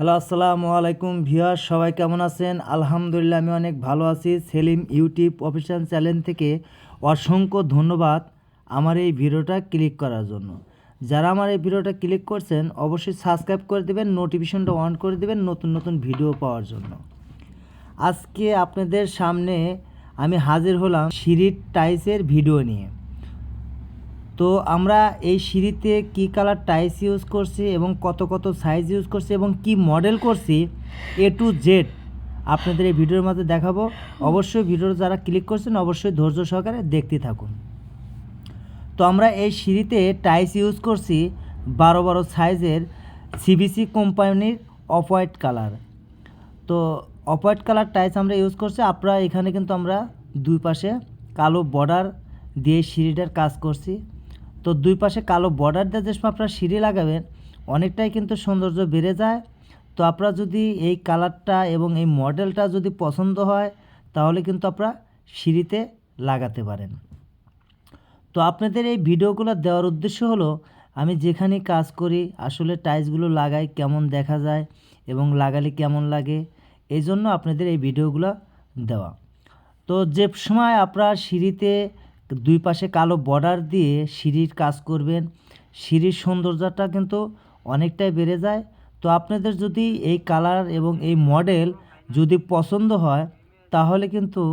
Hello, আসসালামু আলাইকুম viewer, সবাই কেমন আছেন? আলহামদুলিল্লাহ আমি অনেক ভালো আছি। সেলিম ইউটিউব অফিসিয়াল চ্যানেল থেকে অসংখ্য ধন্যবাদ আমার এই ভিডিওটা ক্লিক করার জন্য। যারা আমার এই ভিডিওটা ক্লিক করছেন অবশ্যই সাবস্ক্রাইব করে দেবেন, নোটিফিকেশনটা অন করে দেবেন নতুন নতুন ভিডিও পাওয়ার জন্য। আজকে আপনাদের সামনে আমি হাজির হলাম সিঁড়ির টাইলসের ভিডিও নিয়ে। তো আমরা এই সিঁড়িতে কী কালার টাইলস ইউজ করছি এবং কত কত সাইজ ইউজ করছি এবং কি মডেল করছি A to Z আপনাদের এই ভিডিওর মধ্যে দেখাবো। অবশ্যই ভিডিও যারা ক্লিক করছেন অবশ্যই ধৈর্য সহকারে দেখতে থাকুন। তো আমরা এই সিঁড়িতে টাইলস ইউজ করছি 12 সাইজের CBC কোম্পানির অফ হোয়াইট কালার। তো অফ হোয়াইট কালার টাইলস আমরা ইউজ করছি। আপনারা এখানে কিন্তু আমরা দুই পাশে কালো বর্ডার দিয়ে সিঁড়িটার কাজ করছি। তো দুই পাশে কালো বর্ডার দিয়ে যে আপনারা সিঁড়ি লাগাবেন অনেকটাই কিন্তু সৌন্দর্য বেড়ে যায়। তো আপনারা যদি এই কালারটা এবং এই মডেলটা যদি পছন্দ হয় তাহলে কিন্তু আপনারা সিঁড়িতে লাগাতে পারেন। তো আপনাদের এই ভিডিওগুলো দেওয়ার উদ্দেশ্য হলো আমি যেখানে কাজ করি আসলে টাইলসগুলো লাগাই কেমন দেখা যায় এবং লাগালে কেমন লাগে, এই জন্য আপনাদের এই ভিডিওগুলো দেওয়া। তো যে সময় আপনারা সিঁড়িতে দুই পাশে কালো বর্ডার দিয়ে সিঁড়ির কাজ করবেন, সিঁড়ির সৌন্দর্যটা কিন্তু অনেকটাই বেড়ে যায়। তো আপনাদের যদি এই কালার এবং এই মডেল যদি পছন্দ হয় তাহলে কিন্তু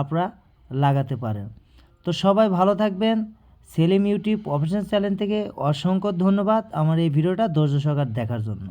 আপনারা লাগাতে পারেন। তো সবাই ভালো থাকবেন। সেলিম ইউটিউব অফিসিয়াল চ্যানেল থেকে অসংখ্য ধন্যবাদ আমার এই ভিডিওটা ধৈর্য সহকারে দেখার জন্য।